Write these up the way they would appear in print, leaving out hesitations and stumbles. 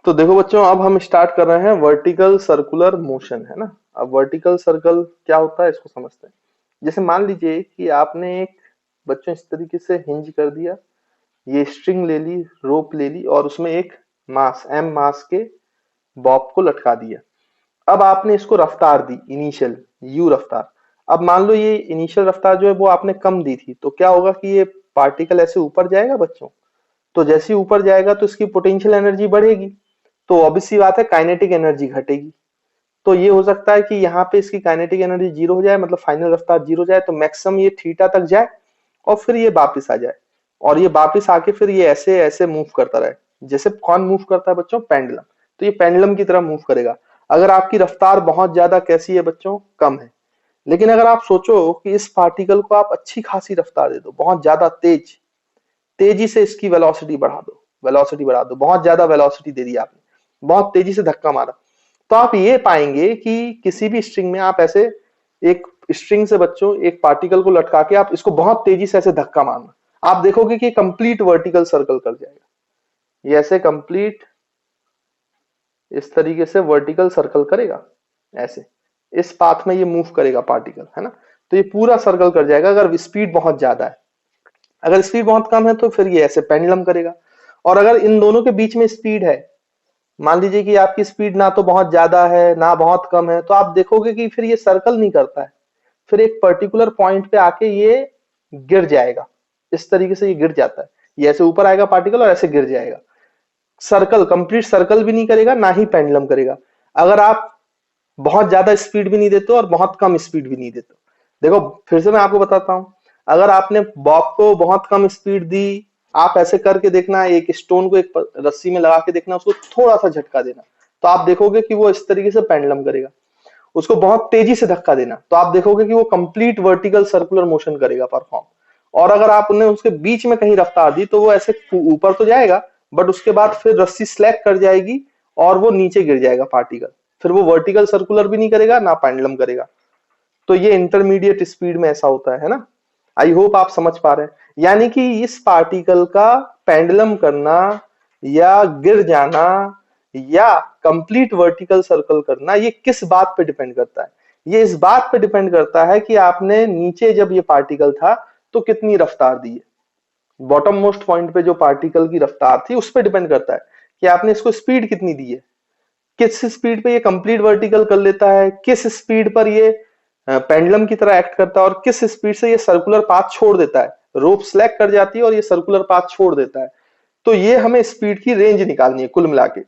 तो देखो बच्चों, अब हम स्टार्ट कर रहे हैं वर्टिकल सर्कुलर मोशन, है ना। अब वर्टिकल सर्कल क्या होता है इसको समझते हैं। जैसे मान लीजिए कि आपने एक बच्चों इस तरीके से हिंज कर दिया, ये स्ट्रिंग ले ली, रोप ले ली और उसमें एक मास एम मास के बॉब को लटका दिया। अब आपने इसको रफ्तार दी इनिशियल यू रफ्तार। अब मान लो ये इनिशियल रफ्तार जो है वो आपने कम दी थी, तो क्या होगा कि ये पार्टिकल ऐसे ऊपर जाएगा बच्चों। तो जैसे ही ऊपर जाएगा तो इसकी पोटेंशियल एनर्जी बढ़ेगी, तो ऑब्वियस सी बात है काइनेटिक एनर्जी घटेगी। तो ये हो सकता है कि यहाँ पे इसकी काइनेटिक एनर्जी जीरो हो जाए, मतलब फाइनल रफ्तार जीरो जाए, तो मैक्सिमम ये थीटा तक जाए और फिर ये वापिस आ जाए। और ये वापिस आके फिर ये ऐसे ऐसे मूव करता रहे। जैसे कौन मूव करता है बच्चों? पेंडुलम। तो ये पेंडुलम की तरह मूव करेगा। अगर आपकी रफ्तार बहुत ज्यादा कैसी है बच्चों? कम है। लेकिन अगर आप सोचो कि इस पार्टिकल को आप अच्छी खासी रफ्तार दे दो, बहुत ज्यादा तेज, तेजी से इसकी वेलोसिटी बढ़ा दो, वेलोसिटी बढ़ा दो, बहुत ज्यादा वेलोसिटी दे दी आपने, बहुत तेजी से धक्का मारा, तो आप ये पाएंगे कि किसी भी स्ट्रिंग में आप ऐसे एक स्ट्रिंग से बच्चों एक पार्टिकल को लटका के आप इसको बहुत तेजी से ऐसे धक्का मारना, आप देखोगे कि कंप्लीट वर्टिकल सर्कल कर जाएगा। ये ऐसे कंप्लीट इस तरीके से वर्टिकल सर्कल करेगा, ऐसे इस पाथ में ये मूव करेगा पार्टिकल, है ना। तो ये पूरा सर्कल कर जाएगा अगर स्पीड बहुत ज्यादा है। अगर स्पीड बहुत कम है तो फिर ये ऐसे पेंडुलम करेगा। और अगर इन दोनों के बीच में स्पीड है, मान लीजिए कि आपकी स्पीड ना तो बहुत ज्यादा है ना बहुत कम है, तो आप देखोगे कि फिर ये सर्कल नहीं करता है। फिर एक पर्टिकुलर पॉइंट पे आके ये गिर जाएगा। इस तरीके से ये गिर जाता है। ये ऐसे ऊपर आएगा पार्टिकल और ऐसे गिर जाएगा। सर्कल, कंप्लीट सर्कल भी नहीं करेगा ना ही पेंडुलम करेगा। अगर आप बहुत ज्यादा स्पीड भी नहीं देते और बहुत कम स्पीड भी नहीं देते। देखो फिर से मैं आपको बताता हूं, अगर आपने बॉब को बहुत कम स्पीड दी, आप ऐसे करके देखना, एक स्टोन को एक रस्सी में लगा के देखना, उसको थोड़ा सा झटका देना, तो आप देखोगे कि वो इस तरीके से पेंडुलम करेगा। उसको बहुत तेजी से धक्का देना, तो आप देखोगे कि वो कंप्लीट वर्टिकल सर्कुलर मोशन करेगा, परफॉर्म। और अगर आपने उसके बीच में कहीं रफ्तार दी तो वो ऐसे ऊपर तो जाएगा, बट उसके बाद फिर रस्सी स्लैक कर जाएगी और वो नीचे गिर जाएगा पार्टिकल। फिर वो वर्टिकल सर्कुलर भी नहीं करेगा ना पेंडुलम करेगा। तो ये इंटरमीडिएट स्पीड में ऐसा होता है ना। आई होप आप समझ पा रहे हैं। यानी कि इस पार्टिकल का पेंडुलम करना या गिर जाना या कंप्लीट वर्टिकल सर्कल करना, ये किस बात पे डिपेंड करता है? ये इस बात पे डिपेंड करता है कि आपने नीचे जब ये पार्टिकल था तो कितनी रफ्तार दी है। बॉटम मोस्ट पॉइंट पे जो पार्टिकल की रफ्तार थी उस पर डिपेंड करता है कि आपने इसको स्पीड कितनी दी है। किस स्पीड पे ये कंप्लीट वर्टिकल कर लेता है, किस स्पीड पर ये पेंडुलम की तरह एक्ट करता है, और किस स्पीड से ये सर्कुलर पाथ छोड़ देता है। रोप स्लैक कर जाती है और ये सर्कुलर पाथ छोड़ देता है। तो ये हमें स्पीड की रेंज निकालनी है कुल मिला के।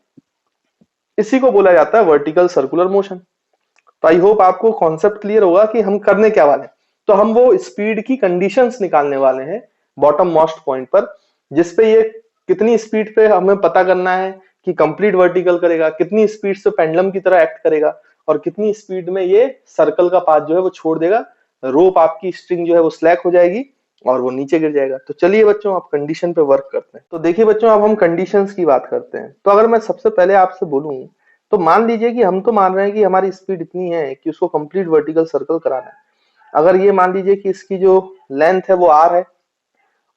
इसी को बोला जाता है वर्टिकल सर्कुलर मोशन। तो आई होप आपको कॉन्सेप्ट क्लियर होगा कि हम करने क्या वाले हैं। तो हम वो स्पीड की कंडीशंस निकालने वाले हैं बॉटम मोस्ट पॉइंट पर, जिसपे ये कितनी स्पीड पे हमें पता करना है कि कंप्लीट वर्टिकल करेगा, कितनी स्पीड से पेंडुलम की तरह एक्ट करेगा, और कितनी स्पीड में ये सर्कल का पाथ जो है वो छोड़ देगा। रोप आपकी स्ट्रिंग जो है वो स्लैक हो जाएगी और वो नीचे गिर जाएगा। तो चलिए बच्चों, आप कंडीशन पे वर्क करते हैं। तो देखिए बच्चों, अब हम कंडीशंस की बात करते हैं। तो अगर मैं सबसे पहले आपसे बोलूं, तो मान लीजिए कि हम तो मान रहे हैं कि हमारी स्पीड इतनी है कि उसको कंप्लीट वर्टिकल सर्कल कराना है। अगर ये मान लीजिए कि इसकी जो लेंथ है वो आर है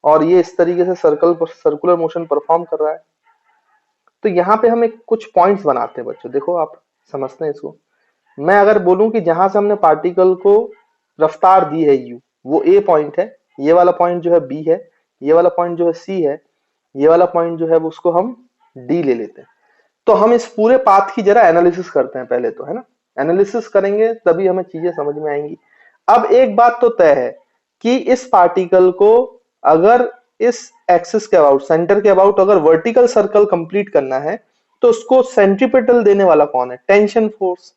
और ये इस तरीके से सर्कुलर मोशन परफॉर्म कर रहा है, तो यहाँ पे हम एक कुछ पॉइंट्स बनाते हैं बच्चों। देखो आप समझते हैं इसको। मैं अगर बोलूं कि जहां से हमने पार्टिकल को रफ्तार दी है यू, वो ए पॉइंट है, ये वाला पॉइंट जो है बी है, ये वाला पॉइंट जो है सी है, ये वाला पॉइंट जो है वो उसको हम डी ले लेते हैं। तो हम इस पूरे पाथ की जरा एनालिसिस करते हैं पहले तो, है ना। एनालिसिस करेंगे तभी हमें चीजें समझ में आएंगी। अब एक बात तो तय है कि इस पार्टिकल को अगर इस एक्सिस के अबाउट, सेंटर के अबाउट अगर वर्टिकल सर्कल कंप्लीट करना है, तो उसको सेंट्रीपिटल देने वाला कौन है? Tension force.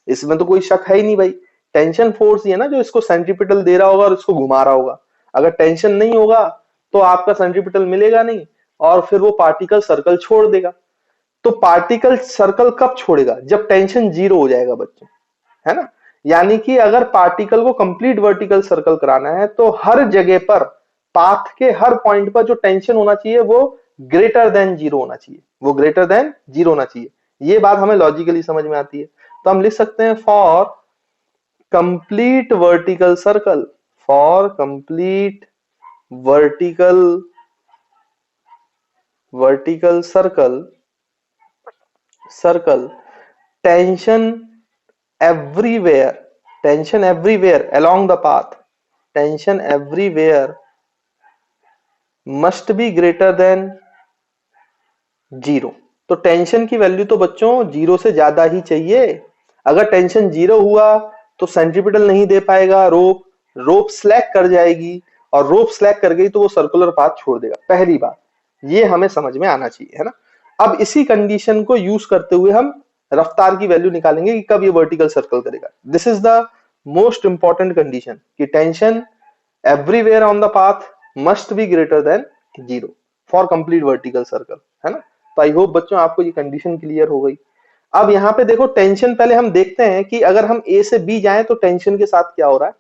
इसमें तो कोई शक है ही नहीं भाई। टेंशन फोर्स ही है ना जो इसको सेंट्रीपिटल दे रहा होगा और इसको घुमा रहा होगा। अगर टेंशन नहीं होगा तो आपका सेंट्रीपिटल मिलेगा नहीं और फिर वो पार्टिकल सर्कल छोड़ देगा। तो पार्टिकल सर्कल कब छोड़ेगा? जब टेंशन जीरो हो जाएगा बच्चों, है ना। यानी कि अगर पार्टिकल को कंप्लीट वर्टिकल सर्कल कराना है तो हर जगह पर, पाथ के हर पॉइंट पर जो टेंशन होना चाहिए वो ग्रेटर देन जीरो होना चाहिए, वो ग्रेटर देन जीरो होना चाहिए। ये बात हमें लॉजिकली समझ में आती है। तो हम लिख सकते हैं for complete vertical circle, for complete vertical vertical circle circle, tension everywhere, tension everywhere along the path, tension everywhere must be greater than zero. तो टेंशन की वैल्यू तो बच्चों जीरो से ज्यादा ही चाहिए। अगर टेंशन जीरो हुआ तो सेंट्रीपिटल नहीं दे पाएगा रोप, रोप स्लैक कर जाएगी, और रोप स्लैक कर गई तो वो सर्कुलर पाथ छोड़ देगा। पहली बात ये हमें समझ में आना चाहिए, है ना। अब इसी कंडीशन को यूज करते हुए हम रफ्तार की वैल्यू निकालेंगे कि कब ये वर्टिकल सर्कल करेगा। This is the most important condition कि tension everywhere on the path must be greater than zero for complete vertical circle, है ना। तो आई होप बच्चों आपको ये कंडीशन क्लियर हो गई। अब यहाँ पे देखो टेंशन, पहले हम देखते हैं कि अगर हम ए से बी जाएं तो टेंशन के साथ क्या हो रहा है,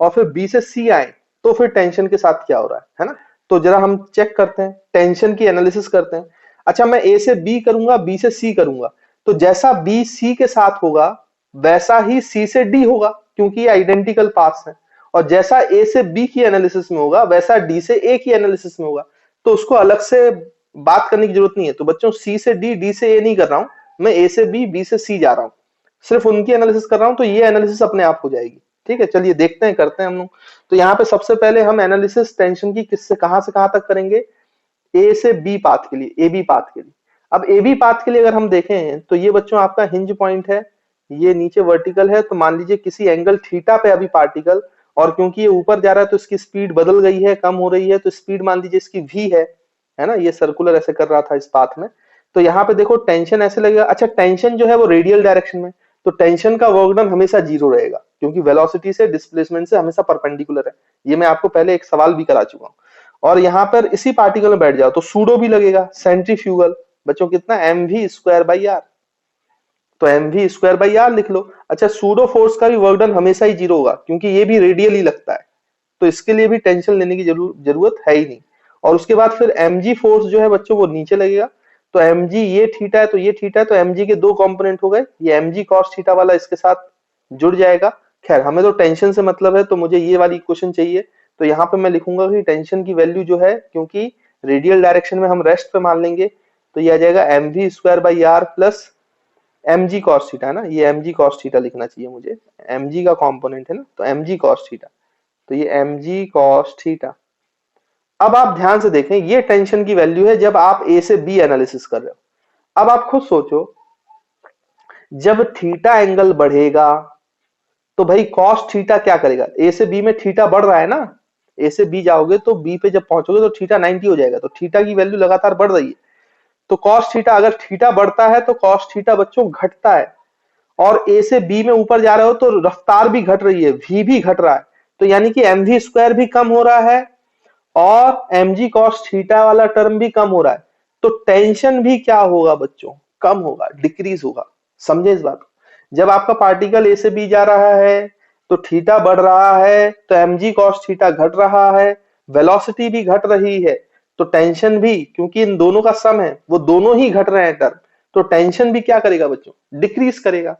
और फिर बी से सी आए तो फिर टेंशन के साथ क्या हो रहा है ना। तो जरा हम चेक करते हैं, टेंशन की एनालिसिस करते हैं। अच्छा, मैं ए से बी करूंगा, बी से सी करूंगा, तो जैसा बी सी के साथ होगा वैसा ही सी से डी होगा, क्योंकि ये आइडेंटिकल पाथ्स हैं। और जैसा ए से बी की एनालिसिस में होगा वैसा डी से ए की एनालिसिस में होगा। तो उसको अलग से बात करने की जरूरत नहीं है। तो बच्चों सी से डी, डी से ए नहीं कर रहा हूं मैं, ए से बी, बी से सी जा रहा हूं, सिर्फ उनकी एनालिसिस कर रहा हूं, तो ये एनालिसिस अपने आप हो जाएगी। ठीक है, चलिए देखते हैं, करते हैं हम लोग। तो यहाँ पे सबसे पहले हम एनालिसिस टेंशन की किससे कहां तक करेंगे, ए से बी पाथ के लिए, ए बी पाथ के लिए। अब ए बी पाथ के लिए अगर हम देखें तो ये बच्चों आपका हिंज पॉइंट है, ये नीचे वर्टिकल है। तो मान लीजिए किसी एंगल थीटा पे अभी पार्टिकल, और क्योंकि ये ऊपर जा रहा है तो इसकी स्पीड बदल गई है, कम हो रही है, तो स्पीड मान लीजिए इसकी v है ना। ये सर्कुलर ऐसे कर रहा था इस पाथ में। तो यहाँ पे देखो टेंशन ऐसे लगेगा। अच्छा, टेंशन जो है वो रेडियल डायरेक्शन में, तो टेंशन का वर्क डन हमेशा जीरो रहेगा, क्योंकि वेलोसिटी से डिस्प्लेसमेंट से हमेशा परपेंडिकुलर है। ये मैं आपको पहले एक सवाल भी करा चुका हूँ। और यहाँ पर इसी पार्टिकल में बैठ जाओ तो सूडो भी लगेगा, सेंट्रीफ्यूगल। बच्चों कितना, m we square by are, तो M we square by r लिख लो। अच्छा, सूडो फोर्स का भी वर्क डन हमेशा ही जीरो होगा, क्योंकि ये भी रेडियल ही लगता है, तो इसके लिए भी टेंशन लेने की जरूरत है ही नहीं। और उसके बाद फिर mg फोर्स जो है बच्चों वो नीचे लगेगा। तो mg ये थीटा है तो ये थीटा है, तो mg के दो कंपोनेंट हो गए, ये mg cos थीटा वाला इसके साथ जुड़ जाएगा। खैर हमें तो टेंशन से मतलब है, तो मुझे ये वाली इक्वेशन चाहिए। तो यहाँ पे मैं लिखूंगा कि टेंशन की वैल्यू जो है, क्योंकि रेडियल डायरेक्शन में हम रेस्ट पे मान लेंगे, तो ये आ जाएगा mv square by R plus mg cos theta, है ना। ये mg cos थीटा लिखना चाहिए मुझे, mg का कंपोनेंट है ना, तो mg cos थीटा, तो ये mg cos थीटा। अब आप ध्यान से देखें, ये टेंशन की वैल्यू है जब आप ए से बी एनालिसिस कर रहे हो। अब आप खुद सोचो, जब थीटा एंगल बढ़ेगा तो भाई cos थीटा क्या करेगा, ए से बी में थीटा बढ़ रहा है ना, ए से बी जाओगे तो बी पे जब पहुंचोगे तो थीटा 90 हो जाएगा, तो थीटा की वैल्यू लगातार बढ़ रही है। तो cos थीटा, अगर थीटा बढ़ता है तो cos थीटा बच्चों घटता है, और ए से बी में ऊपर जा रहे हो तो रफ्तार भी घट रही है, v भी घट रहा है। तो यानी कि एम वी स्क्वायर भी कम हो रहा है और mg cos थीटा वाला टर्म भी कम हो रहा है। तो टेंशन भी क्या होगा बच्चों, कम होगा, डिक्रीज होगा। समझे इस बात को। जब आपका पार्टिकल ए से बी जा रहा है तो थीटा बढ़ रहा है, तो mg cos थीटा घट रहा है, वेलोसिटी भी घट रही है, तो टेंशन भी, क्योंकि इन दोनों का सम है, वो दोनों ही घट रहे हैं टर्म, तो टेंशन भी क्या करेगा बच्चों, डिक्रीज करेगा।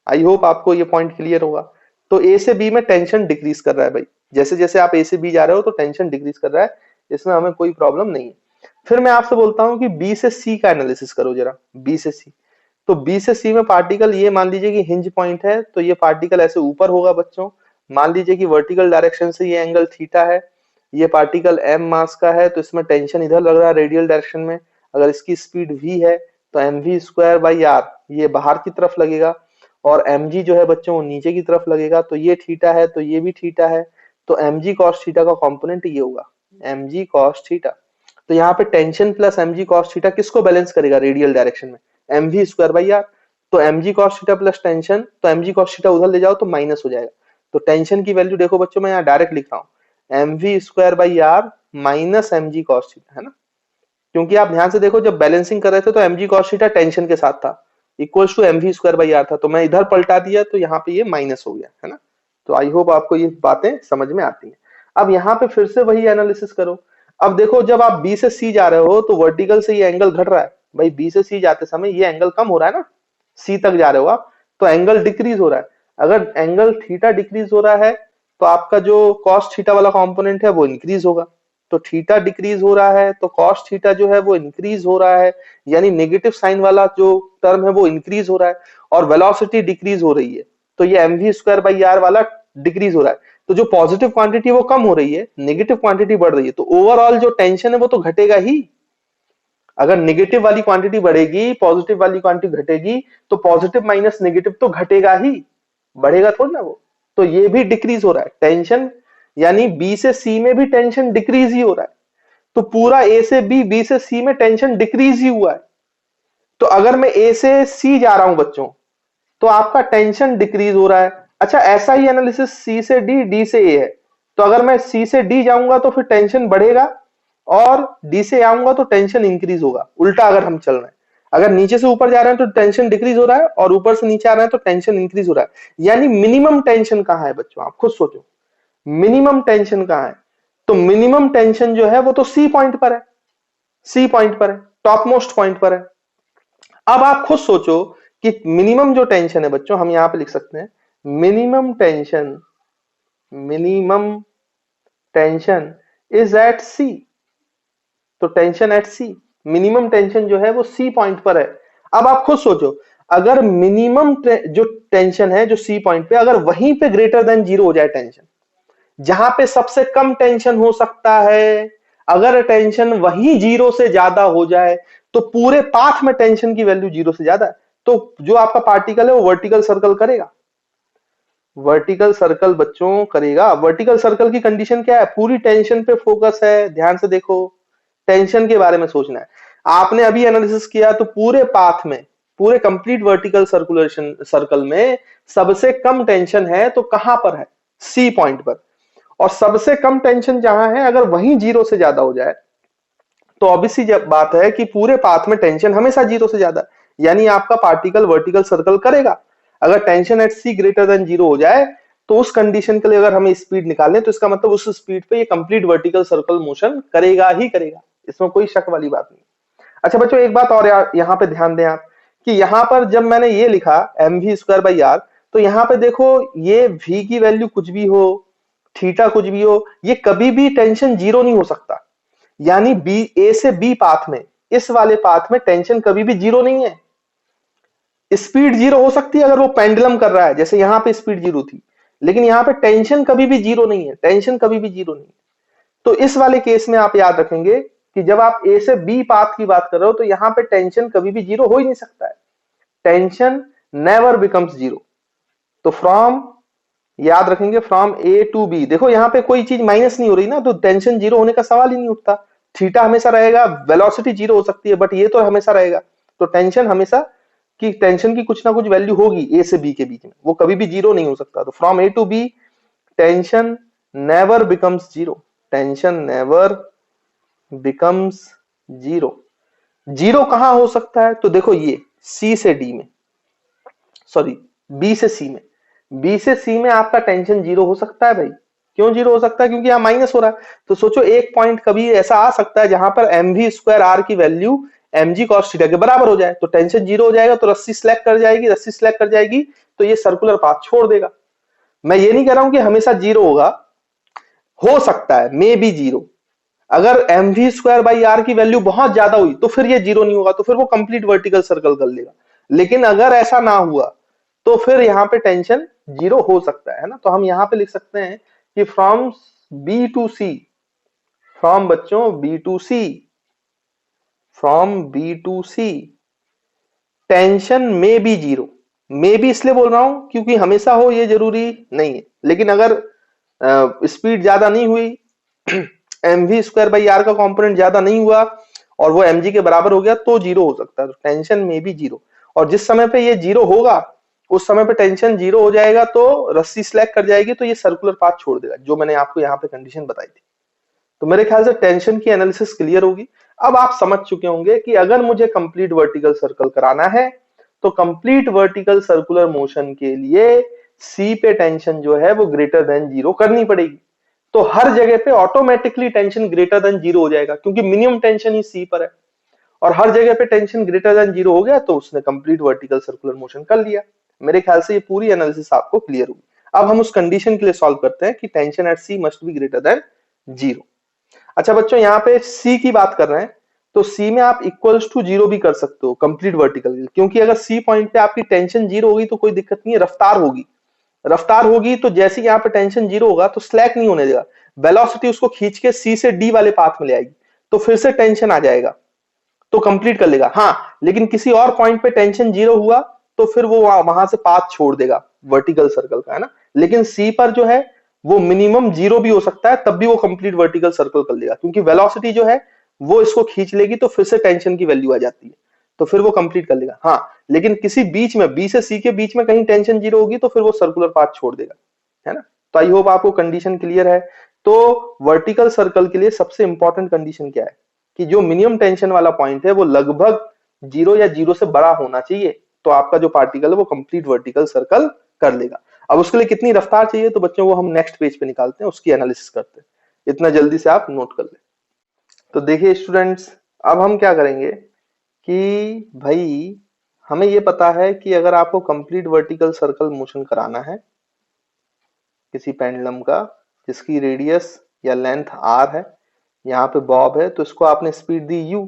आई होप आपको ये पॉइंट क्लियर होगा। तो ए से बी में टेंशन डिक्रीज कर रहा है भाई, जैसे जैसे आप ए से बी जा रहे हो तो टेंशन डिक्रीज कर रहा है, इसमें हमें कोई प्रॉब्लम नहीं है। फिर मैं आपसे बोलता हूं कि बी से सी का एनालिसिस करो जरा, बी से सी। तो बी से सी में पार्टिकल, ये मान लीजिए कि हिंज पॉइंट है, तो ये पार्टिकल ऐसे ऊपर होगा बच्चों। मान लीजिए कि वर्टिकल डायरेक्शन से ये एंगल थीटा है, ये पार्टिकल एम मास का है, तो इसमें टेंशन इधर लग रहा है रेडियल डायरेक्शन में। अगर इसकी स्पीड वी है तो M we square by R ये बाहर की तरफ लगेगा, और mg जो है बच्चों वो नीचे की तरफ लगेगा। तो ये थीटा है तो ये भी थीटा है, तो mg cos थीटा का कंपोनेंट ये होगा, mg cos थीटा। तो यहाँ पे tension plus mg cos theta किसको बैलेंस करेगा रेडियल डायरेक्शन में, mv स्क्वायर बाई आर। तो mg cos theta plus tension, तो mg cos थीटा उधर ले जाओ तो माइनस हो जाएगा। तो टेंशन की वैल्यू देखो बच्चों, मैं यहाँ डायरेक्ट लिख रहा हूँ, mv square by R minus mg cos theta, है ना। क्योंकि आप ध्यान से देखो, जब बैलेंसिंग कर रहे थे तो mg cos थीटा टेंशन के साथ था, equals to mv square by R था, तो मैं इधर पलटा दिया तो यहाँ पे ये माइनस हो गया, है ना। तो आई होप आपको ये बातें समझ में आती हैं। अब यहाँ पे फिर से वही एनालिसिस करो। अब देखो, जब आप बी से सी जा रहे हो तो वर्टिकल से ये एंगल घट रहा है भाई, बी से सी जाते समय ये एंगल कम हो रहा है ना, सी तक जा रहे हो आप तो एंगल डिक्रीज हो रहा है। अगर एंगल थीटा डिक्रीज हो रहा है तो आपका जो कॉस थीटा वाला कंपोनेंट है वो इंक्रीज होगा। तो थीटा डिक्रीज हो रहा है, तो कॉस थीटा जो है वो इंक्रीज हो रहा है, यानी नेगेटिव साइन वाला जो टर्म है वो इंक्रीज हो रहा है, और वेलोसिटी डिक्रीज हो रही है, तो ये mv स्क्वायर बाई आर वाला डिक्रीज हो रहा है। तो जो पॉजिटिव क्वांटिटी वो कम हो रही है, नेगेटिव क्वांटिटी बढ़ रही है, तो ओवरऑल जो टेंशन है वो तो घटेगा ही। अगर नेगेटिव वाली क्वांटिटी बढ़ेगी, पॉजिटिव वाली क्वांटिटी घटेगी, तो पॉजिटिव माइनस नेगेटिव तो घटेगा ही, बढ़ेगा थोड़ी ना वो। तो ये भी डिक्रीज हो रहा है टेंशन, यानी बी से सी में भी टेंशन डिक्रीज ही हो रहा है। तो पूरा ए से बी, बी से सी में टेंशन डिक्रीज ही हुआ है। तो अगर मैं ए से सी जा रहा हूं बच्चों, तो आपका टेंशन डिक्रीज हो रहा है। अच्छा, ऐसा ही एनालिसिस सी से डी, डी से ए है। तो अगर मैं सी से डी जाऊंगा तो फिर टेंशन बढ़ेगा, और डी से आऊंगा तो टेंशन इंक्रीज होगा। उल्टा अगर हम चल रहे हैं, अगर नीचे से ऊपर जा रहे हैं तो टेंशन डिक्रीज हो रहा है, और ऊपर से नीचे आ रहे हैं तो टेंशन इंक्रीज हो रहा है। यानी मिनिमम टेंशन कहां है बच्चों, आप खुद सोचो, मिनिमम टेंशन कहां है? तो मिनिमम टेंशन जो है वो तो सी पॉइंट पर है, सी पॉइंट पर है, टॉप मोस्ट पॉइंट पर है। अब आप खुद सोचो कि मिनिमम जो टेंशन है बच्चों, हम यहां पे लिख सकते हैं minimum tension, minimum tension is at C. तो tension at C, minimum tension जो है वो सी पॉइंट पर है। अब आप खुद सोचो, अगर मिनिमम जो टेंशन है जो सी पॉइंट पे, अगर वहीं पे ग्रेटर देन जीरो हो जाए टेंशन, जहां पे सबसे कम टेंशन हो सकता है, अगर टेंशन वही जीरो से ज्यादा हो जाए, तो पूरे पाथ में टेंशन की वैल्यू जीरो से ज्यादा है, तो जो आपका पार्टिकल है वो वर्टिकल सर्कल करेगा, वर्टिकल सर्कल बच्चों करेगा। वर्टिकल सर्कल की कंडीशन क्या है? पूरी टेंशन पे फोकस है, ध्यान से देखो, टेंशन के बारे में सोचना है। आपने अभी एनालिसिस किया तो पूरे पाथ में, पूरे कंप्लीट वर्टिकल सर्कुलेशन सर्कल में सबसे कम टेंशन है तो कहां पर है? सी पॉइंट पर। और सबसे कम टेंशन जहां है, अगर वहीं जीरो से ज्यादा हो जाए, तो ऑब्वियसली जब बात है कि पूरे पाथ में टेंशन हमेशा जीरो से ज्यादा, यानी आपका पार्टिकल वर्टिकल सर्कल करेगा। अगर tension at C greater than zero हो जाए, तो उस कंडीशन के लिए अगर हमें स्पीड निकालने, तो इसका मतलब उस स्पीड पे ये कंप्लीट वर्टिकल सर्कल मोशन करेगा ही करेगा, इसमें कोई शक वाली बात नहीं। अच्छा बच्चों, एक बात और यहाँ पे ध्यान दें आप, कि यहाँ पर जब मैंने ये लिखा M we square by are, तो यहाँ पे देखो ये v की वैल्यू कुछ भी हो, थीटा कुछ भी हो, ये कभी भी टेंशन जीरो नहीं हो सकता। यानी बी, ए से बी पाथ में, इस वाले पाथ में टेंशन कभी भी जीरो नहीं है। स्पीड जीरो हो सकती है अगर वो पेंडुलम कर रहा है, जैसे यहां पे स्पीड जीरो थी, लेकिन यहां पे टेंशन कभी भी जीरो नहीं है, टेंशन कभी भी जीरो नहीं है। तो इस वाले केस में आप याद रखेंगे कि जब आप ए से बी पाथ की बात कर रहे हो, तो यहां पे टेंशन कभी भी जीरो हो ही नहीं सकता है, टेंशन नेवर बिकम्स जीरो। तो फ्रॉम, याद रखेंगे, फ्रॉम ए टू बी, देखो यहां पे कोई चीज माइनस नहीं हो रही ना, तो टेंशन जीरो होने का सवाल ही नहीं उठता। थीटा हमेशा रहेगा, वेलोसिटी जीरो हो सकती है, बट ये तो हमेशा रहेगा। तो टेंशन हमेशा की, टेंशन की कुछ ना कुछ वैल्यू होगी ए से बी के बीच में, वो कभी भी जीरो नहीं हो सकता। तो from A to B tension never becomes zero, tension never becomes zero. Zero कहां हो सकता है? तो देखो ये सी से डी में, सॉरी बी से सी में, बी से सी में आपका टेंशन जीरो हो सकता है भाई। क्यों जीरो हो सकता है? क्योंकि यहां माइनस हो रहा है। तो सोचो एक पॉइंट कभी ऐसा आ सकता है जहां पर एम वी स्क्वायर आर की वैल्यू एम जी कॉस थीटा के बराबर हो जाए, तो टेंशन जीरो हो जाएगा, तो रस्सी स्लैक कर जाएगी, रस्सी स्लैक कर जाएगी, तो ये सर्कुलर पाथ छोड़ देगा। मैं ये नहीं कह रहा हूं कि हमेशा जीरो होगा, हो सकता है मे बी जीरो। अगर M we square by R की वैल्यू बहुत ज्यादा हुई तो फिर ये जीरो नहीं होगा, तो फिर वो कंप्लीट वर्टिकल सर्कल कर लेगा। लेकिन अगर ऐसा ना हुआ तो फिर यहाँ पे टेंशन जीरो हो सकता है ना। तो हम यहाँ पे लिख सकते हैं कि from B to C, from बच्चों B to C, from B to C tension may be zero. May be इसलिए बोल रहा हूं क्योंकि हमेशा हो ये जरूरी नहीं है, लेकिन अगर स्पीड ज्यादा नहीं हुई, M we square by R का कॉम्पोनेंट ज्यादा नहीं हुआ और वो एम जी के बराबर हो गया, तो जीरो हो सकता है। तो टेंशन में बी जीरो, और जिस समय पे ये जीरो होगा उस समय पे टेंशन जीरो हो जाएगा, तो रस्सी स्लैक कर जाएगी, तो ये सर्कुलर पाथ छोड़ देगा, जो मैंने आपको यहाँ पे कंडीशन बताई थी। तो मेरे ख्याल से टेंशन की एनालिसिस क्लियर होगी। अब आप समझ चुके होंगे कि अगर मुझे कंप्लीट वर्टिकल सर्कल कराना है, तो कंप्लीट वर्टिकल सर्कुलर मोशन के लिए सी पे टेंशन जो है वो ग्रेटर देन जीरो करनी पड़ेगी। तो हर जगह पे automatically tension greater than zero हो जाएगा, क्योंकि मिनिमम टेंशन ही सी पर है, और हर जगह पे टेंशन ग्रेटर देन जीरो हो गया, तो उसने कंप्लीट वर्टिकल सर्कुलर मोशन कर लिया। मेरे ख्याल से ये पूरी एनालिसिस आपको क्लियर होगी। अब हम उस कंडीशन के लिए सॉल्व करते हैं कि tension at C must be greater than zero. अच्छा बच्चों, यहाँ पे सी की बात कर रहे हैं, तो सी में आप इक्वल्स टू जीरो भी कर सकते हो कंप्लीट वर्टिकल, क्योंकि अगर सी पॉइंट पे आपकी टेंशन जीरो होगी तो कोई दिक्कत नहीं है, रफ्तार होगी। रफ्तार होगी तो जैसे ही यहाँ पे टेंशन जीरो होगा तो स्लैक नहीं होने देगा, वेलोसिटी उसको खींच के सी से डी वाले पाथ में ले आएगी, तो फिर से टेंशन आ जाएगा, तो कंप्लीट कर लेगा। हाँ, लेकिन किसी और पॉइंट पे टेंशन जीरो हुआ तो फिर वो वहां से पाथ छोड़ देगा वर्टिकल सर्कल का, है ना। लेकिन सी पर जो है वो मिनिमम जीरो भी हो सकता है, तब भी वो कंप्लीट वर्टिकल सर्कल कर लेगा, क्योंकि वेलोसिटी जो है वो इसको खींच लेगी, तो फिर से टेंशन की वैल्यू आ जाती है, तो फिर वो कंप्लीट कर लेगा। हाँ, लेकिन किसी बीच में बी से सी के बीच में कहीं टेंशन जीरो होगी तो फिर वो सर्कुलर पाथ छोड़ देगा, है ना। तो आई होप आपको कंडीशन क्लियर है। तो वर्टिकल सर्कल के लिए सबसे इंपॉर्टेंट कंडीशन क्या है कि जो मिनिमम टेंशन वाला पॉइंट है वो लगभग जीरो या जीरो से बड़ा होना चाहिए, तो आपका जो पार्टिकल है वो कंप्लीट वर्टिकल सर्कल कर लेगा। अब उसके लिए कितनी रफ्तार चाहिए, तो बच्चों वो हम नेक्स्ट पेज पे निकालते हैं, उसकी एनालिसिस करते हैं, इतना जल्दी से आप नोट कर ले। तो देखिए स्टूडेंट्स, अब हम क्या करेंगे कि भाई हमें ये पता है कि अगर आपको कंप्लीट वर्टिकल सर्कल मोशन कराना है किसी पेंडुलम का जिसकी रेडियस या लेंथ आर है, यहाँ पे बॉब है, तो इसको आपने स्पीड दी u,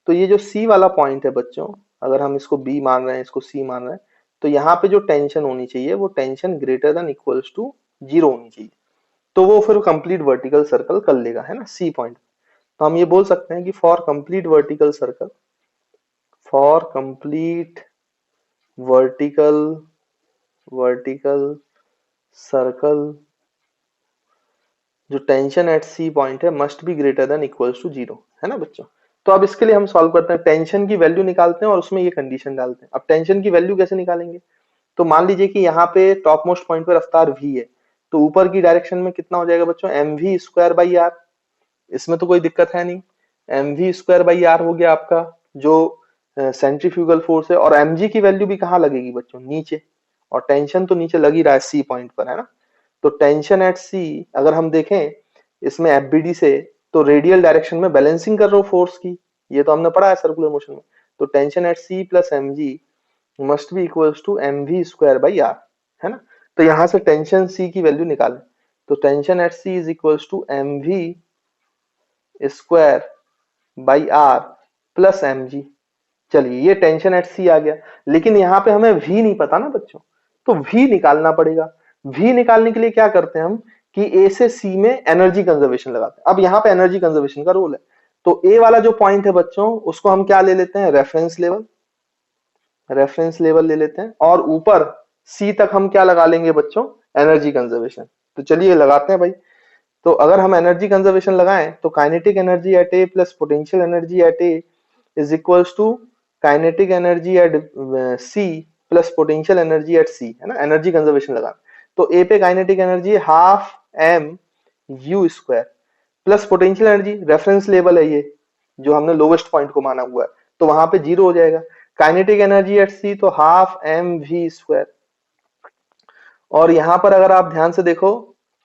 तो ये जो c वाला पॉइंट है बच्चों, अगर हम इसको b मान रहे हैं, इसको c मान रहे हैं, तो यहाँ पे जो टेंशन होनी चाहिए वो tension greater than equals to zero होनी चाहिए, तो वो फिर कंप्लीट वर्टिकल सर्कल कर लेगा, है ना, सी पॉइंट। तो हम ये बोल सकते हैं कि फॉर कंप्लीट वर्टिकल सर्कल जो टेंशन एट सी पॉइंट है must be greater than equals to zero, है ना बच्चों। तो अब इसके लिए हम सॉल्व करते हैं, टेंशन की वैल्यू निकालते हैं और उसमें ये कंडीशन डालते हैं। अब टेंशन की वैल्यू कैसे निकालेंगे, तो मान लीजिए कि यहाँ पे टॉप मोस्ट पॉइंट पे रफ्तार v है, तो ऊपर की डायरेक्शन में कितना हो जाएगा बच्चों, M we square by R, इसमें तो कोई दिक्कत है नहीं, M we square by R हो गया आपका जो सेंट्रीफ्यूगल फोर्स है, और एम जी की वैल्यू भी कहाँ लगेगी बच्चों, नीचे, और टेंशन तो नीचे लग ही रहा है सी पॉइंट पर, है ना। तो टेंशन एट सी अगर हम देखें इसमें एफबीडी से, तो रेडियल डायरेक्शन में बैलेंसिंग कर रहे हो फोर्स की, ये तो हमने पढ़ा है सर्कुलर मोशन में। तो tension at C plus M G must be equals to M we square by R, है ना। तो यहां से टेंशन सी की वैल्यू निकालें, तो tension at C is equals to M we square by R plus M G. चलिए ये टेंशन एट सी आ गया, लेकिन यहाँ पे हमें v नहीं पता ना बच्चों, तो v निकालना पड़ेगा। v निकालने के लिए क्या करते हैं हम कि a से c में एनर्जी कंजर्वेशन लगाते हैं। अब यहाँ पे एनर्जी कंजर्वेशन का रोल है, तो a वाला जो पॉइंट है बच्चों उसको हम क्या ले लेते हैं, रेफरेंस लेवल ले लेते हैं, और ऊपर c तक हम क्या लगा लेंगे बच्चों, एनर्जी कंजर्वेशन। तो चलिए लगाते हैं भाई। तो अगर हम एनर्जी कंजर्वेशन लगाएं तो kinetic energy at A plus potential energy at A is equals to kinetic energy at C plus potential energy at C, है ना, एनर्जी कंजर्वेशन लगा। तो ए पे kinetic energy half M you square plus potential energy, reference level है ये जो हमने lowest point को माना हुआ है, तो वहां पे जीरो हो जाएगा। काइनेटिक एनर्जी एट सी तो हाफ एम वी स्क्वायर, और यहां पर अगर आप ध्यान से देखो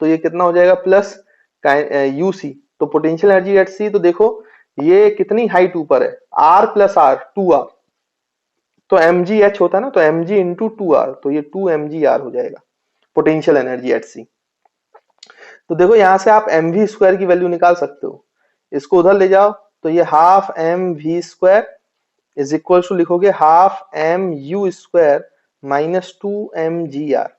तो ये कितना हो जाएगा, प्लस यूसी, तो पोटेंशियल एनर्जी एट सी, तो देखो ये कितनी हाइट ऊपर है, R plus R, two R, तो एम जी एच होता है ना, तो M G into two R, तो ये टू एम जी आर हो जाएगा पोटेंशियल एनर्जी एट सी। तो देखो यहां से आप एम वी स्क्वायर की वैल्यू निकाल सकते हो, इसको उधर ले जाओ, तो ये half m we square is equal to लिखोगे half M you square minus two m ji r.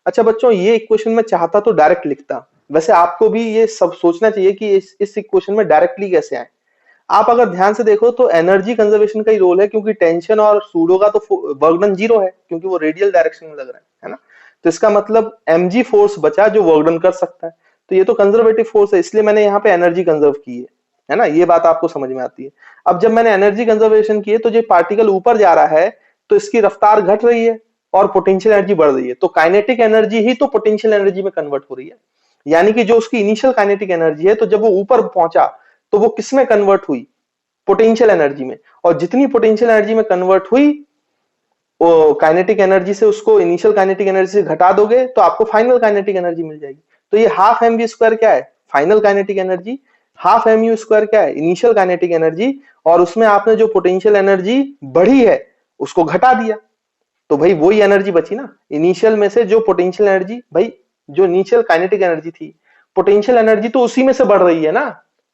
अच्छा बच्चों, ये इक्वेशन में चाहता तो डायरेक्ट लिखता, वैसे आपको भी ये सब सोचना चाहिए कि इस इक्वेशन में डायरेक्टली कैसे आए। आप अगर ध्यान से देखो तो एनर्जी कंजर्वेशन का ही रोल है, क्योंकि टेंशन और सूडो का तो वर्क डन जीरो है, क्योंकि वो रेडियल डायरेक्शन में लग रहा है ना। तो इसका मतलब mg फोर्स बचा जो वर्क डन कर सकता है, तो ये तो कंजर्वेटिव फोर्स है, इसलिए मैंने यहाँ पे एनर्जी कंजर्व की है ना, ये बात आपको समझ में आती है। अब जब मैंने एनर्जी कंजर्वेशन की है तो जो पार्टिकल ऊपर जा रहा है तो इसकी रफ्तार घट रही है और पोटेंशियल एनर्जी बढ़ रही है, तो काइनेटिक एनर्जी ही तो पोटेंशियल एनर्जी में कन्वर्ट हो रही है, यानी कि जो उसकी इनिशियल काइनेटिक एनर्जी है, तो जब वो ऊपर पहुंचा तो वो किस में कन्वर्ट हुई, पोटेंशियल एनर्जी में, और जितनी पोटेंशियल एनर्जी में कन्वर्ट हुई वो काइनेटिक एनर्जी से उसको इनिशियल काइनेटिक एनर्जी से घटा दोगे तो आपको फाइनल काइनेटिक एनर्जी मिल जाएगी। तो ये हाफ एम वी स्क्वायर क्या है, final kinetic energy, half M you square क्या है, इनिशियल काइनेटिक एनर्जी, और उसमें आपने जो पोटेंशियल एनर्जी बढ़ी है उसको घटा दिया, तो भाई वही एनर्जी बची ना इनिशियल में से, जो पोटेंशियल एनर्जी, भाई जो इनिशियल काइनेटिक एनर्जी थी, पोटेंशियल एनर्जी तो उसी में से बढ़ रही है ना,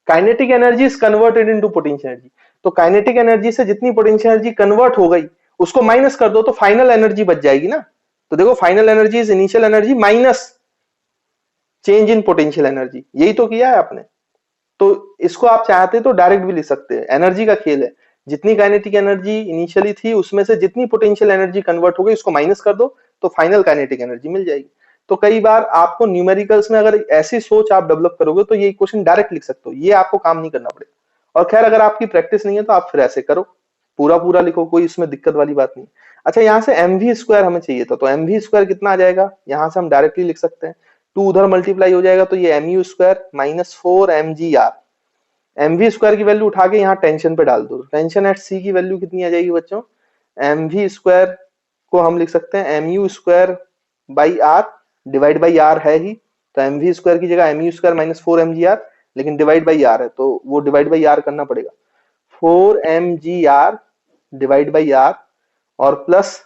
kinetic energy is converted into potential energy. तो काइनेटिक एनर्जी से जितनी पोटेंशियल एनर्जी कन्वर्ट हो गई उसको माइनस कर दो तो फाइनल एनर्जी बच जाएगी ना। तो देखो final energy is initial energy minus change in potential energy, यही तो किया है आपने। तो इसको आप चाहते तो डायरेक्ट भी लिख सकते हैं, एनर्जी का खेल है। जितनी काइनेटिक एनर्जी इनिशियली थी उसमें से जितनी पोटेंशियल एनर्जी कन्वर्ट हो गई उसको माइनस कर दो तो फाइनल काइनेटिक एनर्जी मिल जाएगी। तो कई बार आपको न्यूमेरिकल्स में अगर ऐसी सोच आप डेवलप करोगे तो ये इक्वेशन डायरेक्ट लिख सकते हो, ये आपको काम नहीं करना पड़ेगा। और खैर अगर आपकी प्रैक्टिस नहीं है तो आप फिर ऐसे करो, पूरा पूरा लिखो, कोई इसमें दिक्कत वाली बात नहीं। अच्छा यहाँ से एम वी स्क्वायर हमें चाहिए था, तो एम वी स्क्वायर कितना आ जाएगा, यहाँ से हम डायरेक्टली लिख सकते हैं। 2 उधर मल्टीप्लाई हो जाएगा तो ये M you square minus 4 M ji R. M we square की वैल्यू उठा के यहाँ टेंशन पे डाल दो, टेंशन एट सी की वैल्यू कितनी आ जाएगी बच्चों, एम वी स्क्वायर को हम लिख सकते हैं M you square by R, divide by R है ही, तो एम वी स्क्वायर की जगह M you square minus 4 M ji R, लेकिन डिवाइड बाई आर है तो वो डिवाइड बाई आर करना पड़ेगा। 4 M ji R divide by R और प्लस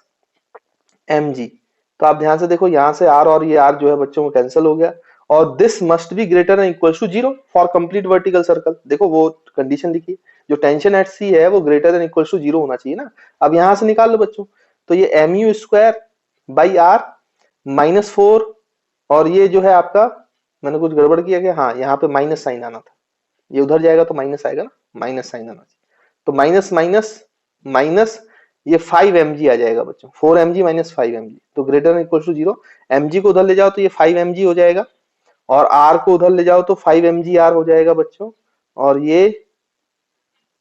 एम जी। तो आप ध्यान से देखो यहाँ से आर और ये आर जो है बच्चों को कैंसिल हो गया, और this must be greater and equal to 0 for complete vertical circle. देखो वो कंडीशन लिखी, जो टेंशन एट सी है वो ग्रेटर एंड इक्वल टू 0 होना चाहिए ना। अब यहां से निकाल लो बच्चों, तो ये M you square by R minus 4, और ये जो है आपका, मैंने कुछ गड़बड़ किया क्या, हाँ यहाँ पे माइनस साइन आना था, ये उधर जाएगा तो माइनस आएगा ना, माइनस साइन आना चाहिए। तो माइनस माइनस माइनस ये 5 mg आ जाएगा बच्चों, 4 mg माइनस 5 mg, तो greater than equal to 0। mg को उधर ले जाओ तो ये 5 mg हो जाएगा, और r को उधर ले जाओ तो 5 mg r हो जाएगा बच्चों, और ये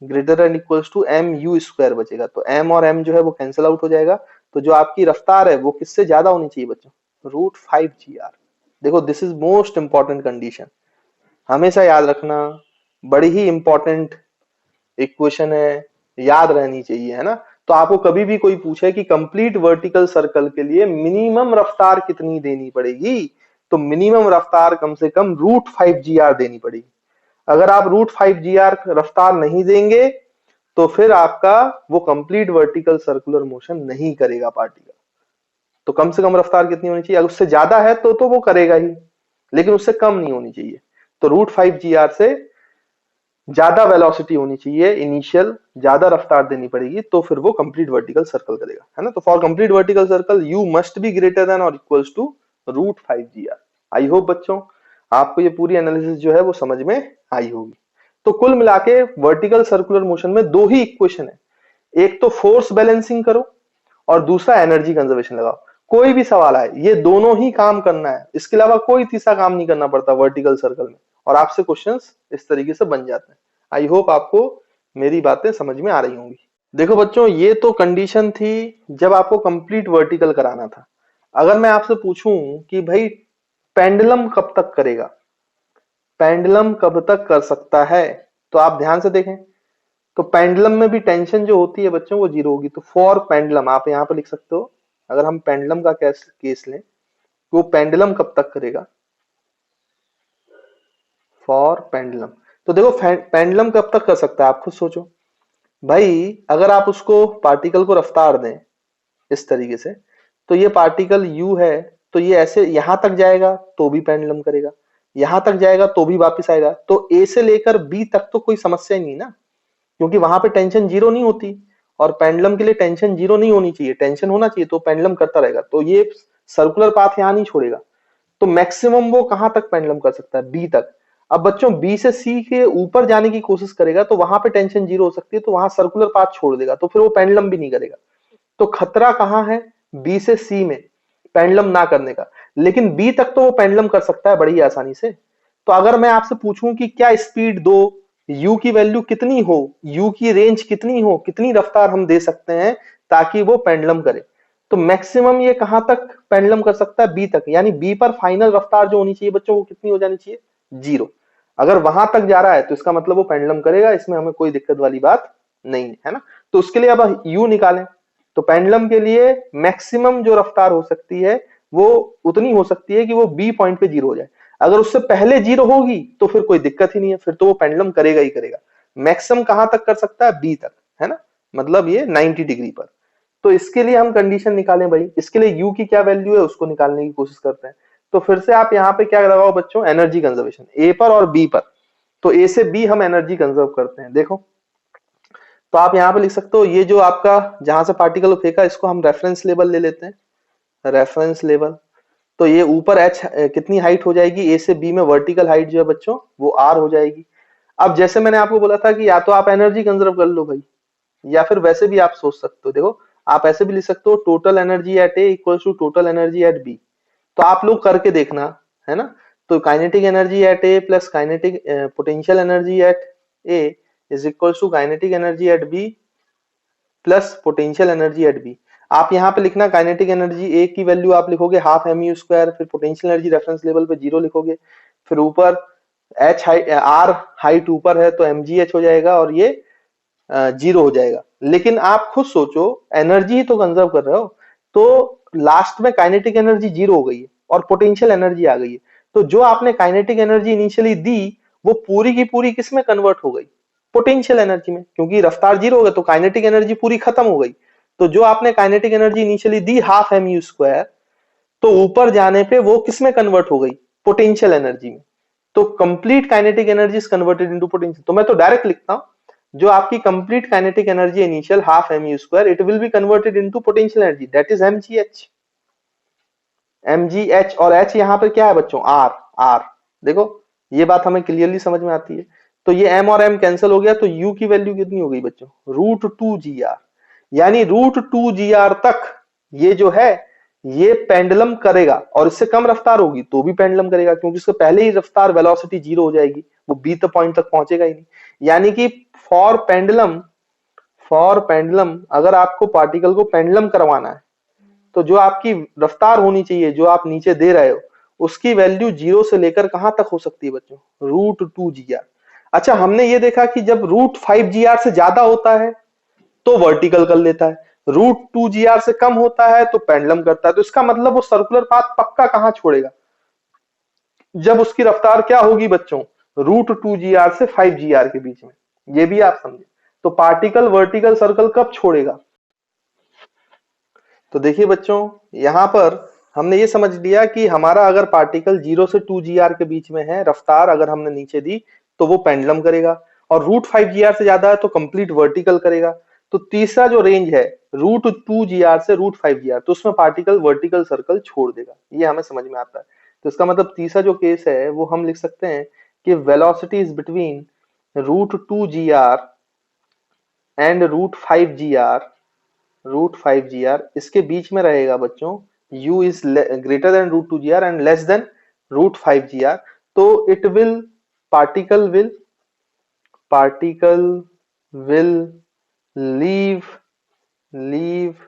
greater than equal to M you square बचेगा। तो m और m जो है वो कैंसिल आउट हो जाएगा, तो जो आपकी रफ्तार है वो किससे ज्यादा होनी चाहिए बच्चों, √5gr। देखो this is most important condition, हमेशा याद रखना, बड़ी ही इंपॉर्टेंट इक्वेशन है, याद रहनी चाहिए, है ना। तो आपको कभी भी कोई पूछे कि कंप्लीट वर्टिकल सर्कल के लिए मिनिमम रफ्तार कितनी देनी पड़ेगी, तो मिनिमम रफ्तार कम से कम √5gr देनी पड़ेगी। अगर आप √5gr रफ्तार नहीं देंगे तो फिर आपका वो कंप्लीट वर्टिकल सर्कुलर मोशन नहीं करेगा पार्टिकल। तो कम से कम रफ्तार कितनी होनी चाहिए, अगर उससे ज्यादा है तो वो करेगा ही, लेकिन उससे कम नहीं होनी चाहिए। तो √5gr से ज्यादा वेलोसिटी होनी चाहिए इनिशियल, ज्यादा रफ्तार देनी पड़ेगी, तो फिर वो कंप्लीट वर्टिकल सर्कल करेगा, है ना। तो for complete vertical circle u must be greater than और equals to √5gr। I hope बच्चों आपको ये पूरी एनालिसिस जो है वो समझ में आई होगी। तो कुल मिला के वर्टिकल सर्कुलर मोशन में 2 ही इक्वेशन है, एक तो फोर्स बैलेंसिंग करो और दूसरा एनर्जी कंजर्वेशन लगाओ। कोई भी सवाल आए ये दोनों ही काम करना है, इसके अलावा कोई तीसरा काम नहीं करना पड़ता वर्टिकल सर्कल में, और आपसे क्वेश्चंस इस तरीके से बन जाते हैं। आई होप आपको मेरी बातें समझ में आ रही होंगी। देखो बच्चों ये तो कंडीशन थी जब आपको कंप्लीट वर्टिकल कराना था। अगर मैं आपसे पूछूं कि भाई पेंडुलम कब तक करेगा, पेंडुलम कब तक कर सकता है, तो आप ध्यान से देखें, तो पेंडुलम में भी टेंशन जो होती है बच्चों वो 0 होगी। तो फॉर पेंडुलम आप यहाँ पे लिख सकते हो, अगर हम पेंडुलम का केस लें तो पेंडुलम कब तक करेगा, फॉर पेंडुलम। तो देखो पेंडुलम कब तक कर सकता है, आप खुद सोचो भाई। अगर आप उसको पार्टिकल को रफ्तार दें इस तरीके से, तो ये पार्टिकल u है, तो ये ऐसे यहां तक जाएगा तो भी पेंडुलम करेगा, यहां तक जाएगा तो भी वापस आएगा। तो a से लेकर b तक तो कोई समस्या ही नहीं ना, क्योंकि वहां पे टेंशन 0 नहीं होती, और पेंडुलम के लिए टेंशन 0 नहीं होनी चाहिए, टेंशन होना चाहिए, तो पेंडुलम करता रहेगा। तो ये सर्कुलर पाथ यहां नहीं छोड़ेगा, तो मैक्सिमम वो कहां तक पेंडुलम कर सकता है, बी तक। अब बच्चों बी से सी के ऊपर जाने की कोशिश करेगा तो वहां पे टेंशन 0 हो सकती है, तो वहां सर्कुलर पाथ छोड़ देगा, तो फिर वो पेंडुलम भी नहीं करेगा। तो खतरा कहां है, बी से सी में पेंडुलम ना करने का, लेकिन बी तक तो वो पेंडुलम कर सकता है बड़ी आसानी से। तो अगर मैं आपसे पूछूं कि क्या स्पीड दो, u की वैल्यू कितनी हो, u की रेंज कितनी हो, कितनी रफ्तार हम दे सकते हैं ताकि वो पेंडुलम करे, तो मैक्सिमम ये कहां तक पेंडुलम कर सकता है, बी तक। यानी बी पर फाइनल रफ्तार जो होनी चाहिए बच्चों वो कितनी हो जानी चाहिए, 0। अगर वहां तक जा रहा है तो इसका मतलब वो पेंडुलम करेगा, इसमें हमें कोई दिक्कत वाली बात नहीं है ना। तो उसके लिए अब u निकालें, तो पेंडुलम के लिए मैक्सिमम जो रफ्तार हो सकती है वो उतनी हो सकती है कि वो बी पॉइंट पे 0 हो जाए। अगर उससे पहले 0 होगी तो फिर कोई दिक्कत ही नहीं है, फिर तो वो पेंडुलम करेगा ही करेगा। मैक्सिमम कहां तक कर सकता है, बी तक, है ना, मतलब ये 90 डिग्री पर। तो इसके लिए हम कंडीशन निकालें भाई, इसके लिए u की क्या वैल्यू है उसको निकालने की कोशिश करते हैं। तो फिर से आप यहाँ पे क्या लगाओ बच्चों, एनर्जी कंजर्वेशन, ए पर और बी पर। तो ए से बी हम एनर्जी कंजर्व करते हैं। देखो, तो आप यहाँ पे लिख सकते हो, ये जो आपका जहां से पार्टिकल फेंका इसको हम रेफरेंस लेवल ले लेते हैं, रेफरेंस लेवल। तो ये ऊपर एच कितनी हाइट हो जाएगी, ए से बी में वर्टिकल हाइट जो है बच्चों वो आर हो जाएगी। अब जैसे मैंने आपको बोला था कि या तो आप एनर्जी कंजर्व कर लो भाई, या फिर वैसे भी आप सोच सकते हो। देखो, आप ऐसे भी लिख सकते हो, total energy at A equals to total energy at B. तो आप लोग करके देखना, है ना। तो kinetic energy at A plus kinetic potential energy at A is equals to kinetic energy at B plus potential energy at B. आप यहाँ पे लिखना काइनेटिक एनर्जी ए की वैल्यू आप लिखोगे हाफ एम यू स्क्वायर, फिर पोटेंशियल एनर्जी रेफरेंस लेवल पे 0 लिखोगे, फिर ऊपर एच हाइट आर हाइट ऊपर है तो एम जी एच हो जाएगा और ये 0 हो जाएगा। लेकिन आप खुद सोचो, एनर्जी ही तो कंजर्व कर रहे हो, तो लास्ट में काइनेटिक एनर्जी 0 हो गई है और पोटेंशियल एनर्जी आ गई है। तो जो आपने काइनेटिक एनर्जी इनिशियली दी वो पूरी की पूरी किस में कन्वर्ट हो गई, पोटेंशियल एनर्जी में, क्योंकि रफ्तार 0 हो गया तो काइनेटिक एनर्जी पूरी खत्म हो गई। तो जो आपने काइनेटिक एनर्जी इनिशियली दी हाफ एम यू स्क्वायर, तो ऊपर जाने पे वो किस में कन्वर्ट हो गई, पोटेंशियल एनर्जी में। तो complete kinetic energy is converted into potential. तो मैं तो डायरेक्ट लिखता हूं, जो आपकी complete kinetic energy initial half M you square, it will be converted into potential energy, that is M G H. M G H, और H यहाँ पर क्या है बच्चों, आर। आर, देखो ये बात हमें क्लियरली समझ में आती है। तो ये एम और एम कैंसिल हो गया, तो यू की वैल्यू कितनी हो गई बच्चों, √2 GR। यानी √2 GR तक ये जो है ये पेंडुलम करेगा, और इससे कम रफ्तार होगी तो भी पेंडुलम करेगा, क्योंकि उसके पहले ही रफ्तार वेलोसिटी 0 हो जाएगी, वो बी तक पॉइंट तक पहुंचेगा ही नहीं। यानी कि फॉर पेंडुलम अगर आपको पार्टिकल को पेंडुलम करवाना है, तो जो आपकी रफ्तार होनी चाहिए जो आप नीचे दे रहे हो, उसकी वैल्यू 0 से लेकर कहां तक हो सकती है बच्चों, √2 GR। अच्छा, हमने ये देखा कि जब √5 GR से ज्यादा होता है तो वर्टिकल कर लेता है, √2 GR से कम होता है तो पेंडुलम करता है। तो इसका मतलब वो सर्कुलर पाथ पक्का कहां छोड़ेगा, जब उसकी रफ्तार क्या होगी बच्चों, √2 GR से 5 GR के बीच में। ये भी आप समझे। तो पार्टिकल वर्टिकल सर्कल कब छोड़ेगा, तो देखिए बच्चों, यहां पर हमने ये समझ लिया कि हमारा अगर पार्टिकल 0 से 2 GR के बीच में है, रफ्तार अगर हमने नीचे दी तो वो पेंडुलम करेगा, और √5 GR से ज्यादा है तो कंप्लीट वर्टिकल करेगा। तो तीसरा जो रेंज है √2 GR से √5 GR, तो उसमें पार्टिकल वर्टिकल सर्कल छोड़ देगा, ये हमें समझ में आता है। तो इसका मतलब तीसरा जो केस है वो हम लिख सकते हैं कि velocity is between √2 GR and √5 GR इसके बीच में रहेगा बच्चों, u is greater than √2 GR and less than √5 GR। तो it will particle will leave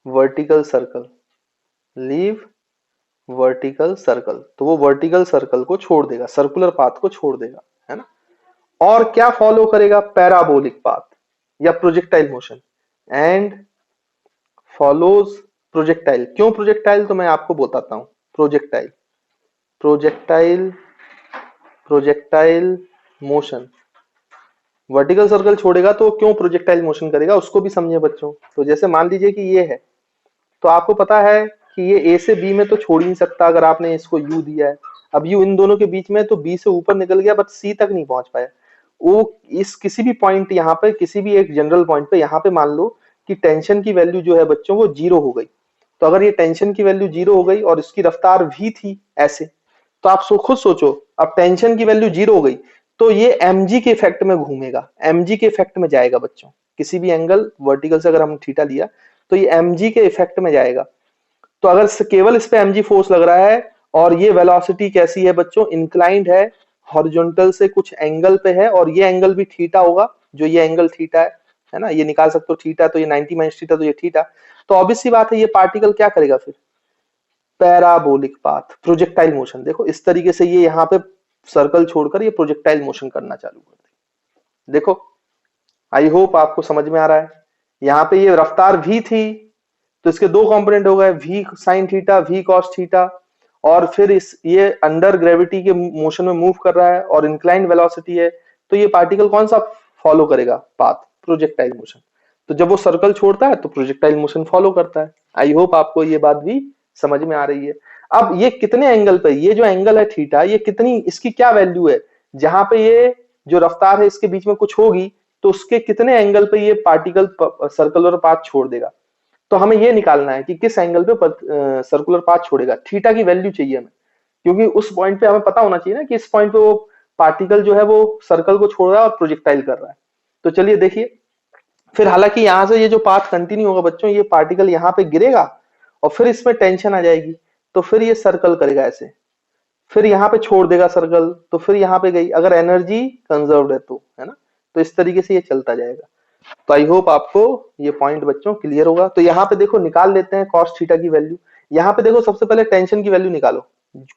vertical circle, तो वो वर्टिकल सर्कल को छोड़ देगा, सर्कुलर पाथ को छोड़ देगा, है ना। और क्या फॉलो करेगा, पैराबोलिक पाथ या projectile motion, and follows projectile. क्यों प्रोजेक्टाइल, तो मैं आपको बताता हूं। प्रोजेक्टाइल मोशन, वर्टिकल सर्कल छोड़ेगा तो क्यों प्रोजेक्टाइल मोशन करेगा, उसको भी समझे बच्चों। तो जैसे मान लीजिए कि ये है, तो आपको पता है कि ये ए से बी में तो छोड़ ही नहीं सकता, अगर आपने इसको यू दिया है। अब यू इन दोनों के बीच में, तो बी से ऊपर निकल गया बट सी तक नहीं पहुंच पाया। वो इस किसी भी पॉइंट, यहाँ पे किसी भी एक जनरल पॉइंट पे, यहाँ पे मान लो कि टेंशन की वैल्यू जो है बच्चों वो 0 हो गई। तो अगर ये टेंशन की वैल्यू 0 हो गई और इसकी रफ्तार v थी ऐसे, तो आप खुद सोचो, अब टेंशन की वैल्यू 0 हो गई तो ये mg के इफेक्ट में घूमेगा, mg के इफेक्ट में जाएगा बच्चों। किसी भी एंगल वर्टिकल से अगर हम थीटा लिया तो ये mg के इफेक्ट में जाएगा। तो अगर केवल इस पे mg फोर्स लग रहा है और ये वेलोसिटी कैसी है बच्चों, इंक्लाइंड है, हॉरिजॉन्टल से कुछ एंगल पे है, और ये एंगल भी थीटा होगा, जो ये एंगल थीटा है ना, ये निकाल सकते हो थीटा, तो ये 90 माइनस थीटा, तो ये थीटा। तो ऑब्वियस सी बात है ये पार्टिकल क्या करेगा फिर, पैराबोलिक पाथ, प्रोजेक्टाइल मोशन। देखो इस तरीके से ये यहाँ पे सर्कल छोड़कर ये प्रोजेक्टाइल मोशन करना चालू कर देगा। देखो, आई होप आपको समझ में आ रहा है। यहाँ पे ये रफ्तार v थी, तो इसके दो कंपोनेंट हो गए, v sine theta, v cos theta, और फिर इस ये अंडर ग्रेविटी के मोशन में मूव कर रहा है और इंक्लाइंड वेलोसिटी है। तो ये पार्टिकल कौन सा फॉलो करेगा पाथ, प्रोजेक्टाइल मोशन। तो जब वो सर्कल छोड़ता है तो प्रोजेक्टाइल मोशन फॉलो करता है। आई होप आपको ये बात भी समझ में आ रही है। अब ये कितने एंगल पे, ये जो एंगल है थीटा, ये कितनी, इसकी क्या वैल्यू है, जहां पे ये जो रफ्तार है इसके बीच में कुछ होगी तो उसके कितने एंगल पे ये पार्टिकल सर्कुलर पाथ छोड़ देगा। तो हमें ये निकालना है कि किस एंगल पे सर्कुलर पाथ छोड़ेगा, थीटा की वैल्यू चाहिए हमें, क्योंकि उस पॉइंट पे हमें पता होना चाहिए ना कि इस पॉइंट पे वो पार्टिकल जो है वो सर्कल को छोड़ रहा है और प्रोजेक्टाइल कर रहा है। तो चलिए देखिए, फिर हालांकि यहां से ये जो पाथ कंटिन्यू होगा बच्चों, ये पार्टिकल यहाँ पे गिरेगा और फिर इसमें टेंशन आ जाएगी, तो फिर ये सर्कल करेगा ऐसे, फिर यहाँ पे छोड़ देगा सर्कल, तो फिर यहाँ पे गई, अगर एनर्जी कंजर्व्ड है तो, है ना। तो इस तरीके से ये चलता जाएगा। तो आई होप आपको ये पॉइंट बच्चों क्लियर होगा। तो यहाँ पे देखो निकाल लेते हैं कॉस थीटा की वैल्यू। यहाँ पे देखो सबसे पहले टेंशन की वैल्यू निकालो।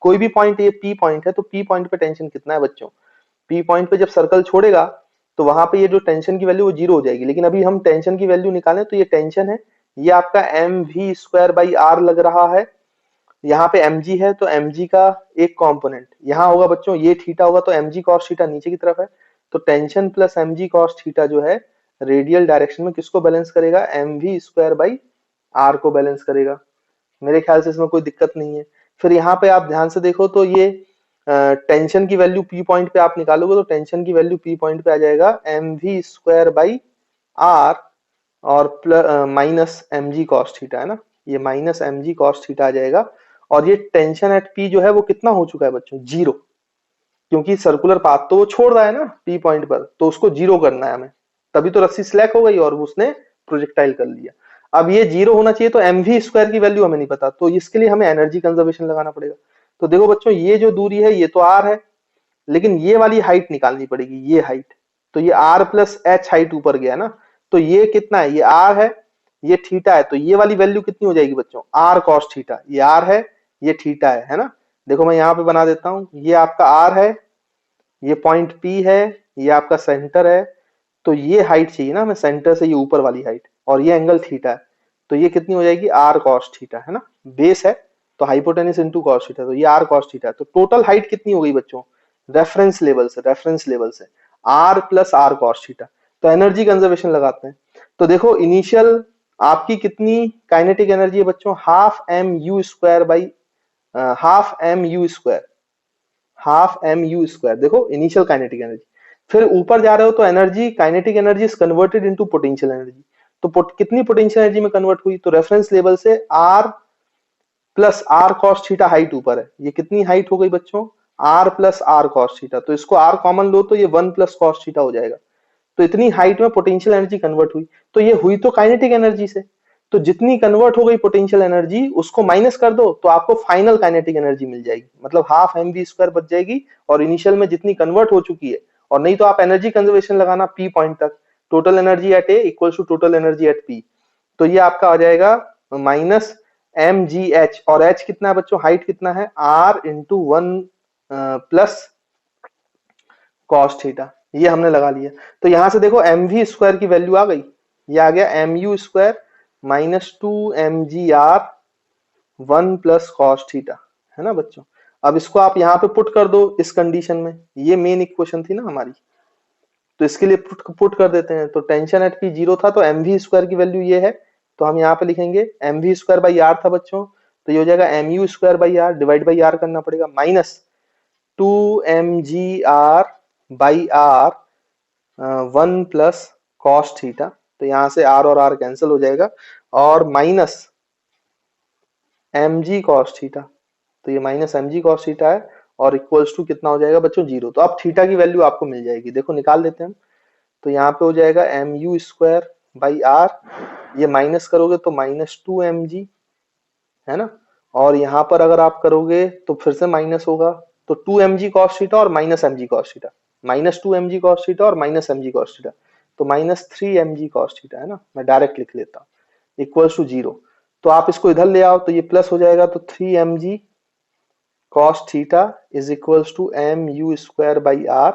कोई भी पॉइंट, ये पी पॉइंट है तो पी पॉइंट पे टेंशन कितना है बच्चों। पी पॉइंट पे जब सर्कल छोड़ेगा तो वहां पे ये जो टेंशन की वैल्यू वो जीरो हो जाएगी, लेकिन अभी हम टेंशन की वैल्यू निकालें तो ये टेंशन है, ये आपका M we square by R लग रहा है। यहाँ पे mg है तो mg का एक कंपोनेंट यहाँ होगा बच्चों, ये थीटा होगा तो mg cos थीटा नीचे की तरफ है। तो tension plus mg cos theta जो है रेडियल डायरेक्शन में किसको बैलेंस करेगा, mv स्क्वायर बाई आर को बैलेंस करेगा। मेरे ख्याल से इसमें कोई दिक्कत नहीं है। फिर यहाँ पे आप ध्यान से देखो तो ये टेंशन की वैल्यू पी पॉइंट पे आप निकालोगे तो टेंशन की वैल्यू पी पॉइंट पे आ जाएगा mv स्क्वायर बाई आर और माइनस mg cos थीटा, है ना, ये माइनस mg cos थीटा आ जाएगा। और ये टेंशन एट पी जो है वो कितना हो चुका है बच्चों, जीरो, क्योंकि सर्कुलर पाथ तो वो छोड़ रहा है ना पी पॉइंट पर, तो उसको जीरो करना है हमें, तभी तो रस्सी स्लैक हो गई और उसने प्रोजेक्टाइल कर लिया। अब ये जीरो होना चाहिए तो एम वी स्क्वायर की वैल्यू हमें नहीं पता, तो इसके लिए हमें एनर्जी कंजर्वेशन लगाना पड़ेगा। तो देखो बच्चों, ये जो दूरी है ये तो आर है, लेकिन ये वाली हाइट निकालनी पड़ेगी, ये हाइट। तो ये आर प्लस एच हाइट ऊपर गया ना, तो ये कितना है, ये आर है, ये थीटा है, तो ये वाली वैल्यू कितनी हो जाएगी बच्चों, आर कॉस थीटा। ये आर है, ये थीटा है ना। देखो मैं यहाँ पे बना देता हूं, ये आपका आर है, ये पॉइंट पी है, ये आपका सेंटर है। तो ये हाइट चाहिए ना हमें सेंटर से, ये ऊपर वाली हाइट, और ये एंगल थीटा है। तो ये कितनी हो जाएगी, आर कॉस थीटा, है ना। बेस है तो हाइपोटेनिस इंटू कॉस थीटा, तो ये आर कॉस थीटा। तो टोटल हाइट कितनी हो गई बच्चों, रेफरेंस लेवल से R plus R cos theta. तो एनर्जी कंजर्वेशन लगाते हैं। तो देखो इनिशियल आपकी कितनी काइनेटिक एनर्जी है बच्चों, half M you square by half M you square. देखो इनिशियल काइनेटिक एनर्जी, फिर ऊपर जा रहे हो तो energy, kinetic energy is converted into potential energy. तो कितनी पोटेंशियल एनर्जी में कन्वर्ट हुई, तो रेफरेंस लेवल से R plus R cos theta height ऊपर है, ये कितनी हाइट हो गई बच्चों, R plus R cos theta. तो इसको आर कॉमन लो तो ये 1 प्लस कॉस थीटा हो जाएगा। तो इतनी हाइट में पोटेंशियल एनर्जी कन्वर्ट हुई, तो ये हुई तो काइनेटिक एनर्जी से, तो जितनी कन्वर्ट हो गई पोटेंशियल एनर्जी उसको माइनस कर दो तो आपको फाइनल काइनेटिक एनर्जी मिल जाएगी, मतलब हाफ एम वी स्क्वायर बच जाएगी और इनिशियल में जितनी कन्वर्ट हो चुकी है। और नहीं तो आप एनर्जी कंजर्वेशन लगाना पी पॉइंट तक, total energy at A equals to total energy at P. तो ये आपका आ जाएगा माइनस एम जी एच, और एच कितना है बच्चों, हाइट कितना है, R into 1 plus cos theta, ये हमने लगा लिया। तो यहां से देखो एम वी स्क्वायर की वैल्यू आ गई, ये आ गया M you square minus 2 M G R 1 plus cos theta, है ना बच्चों। अब इसको आप यहाँ पे पुट कर दो इस कंडीशन में, ये मेन इक्वेशन थी ना हमारी, तो इसके लिए पुट कर देते हैं। तो टेंशन एट पी जीरो था तो एम वी स्क्वायर की वैल्यू ये है, तो हम यहाँ पे लिखेंगे M we square by R था बच्चों, तो ये हो जाएगा M you square by R, divide by R करना पड़ेगा, minus 2 M G R by R 1 plus cos theta. तो यहां से आर और आर कैंसिल हो जाएगा, और minus M G cos theta, तो ये minus M G cos theta है, और इक्वल्स टू कितना हो जाएगा बच्चों, जीरो। तो अब थीटा की वैल्यू आपको मिल जाएगी, देखो निकाल लेते हैं हम। तो यहाँ पे हो जाएगा M you square by R, ये माइनस करोगे तो माइनस 2 एम जी, है ना, और यहाँ पर अगर आप करोगे तो फिर से माइनस होगा, तो 2 एम जी कॉस थीटा और minus M G cos theta, minus 2 M G cos theta और minus M G cos theta, तो minus 3 M G cos theta, है ना, मैं डायरेक्ट लिख लेता हूँ, इक्वल्स टू जीरो। तो आप इसको इधर ले आओ तो ये प्लस हो जाएगा, तो 3 M G cos theta is equals to M you square by R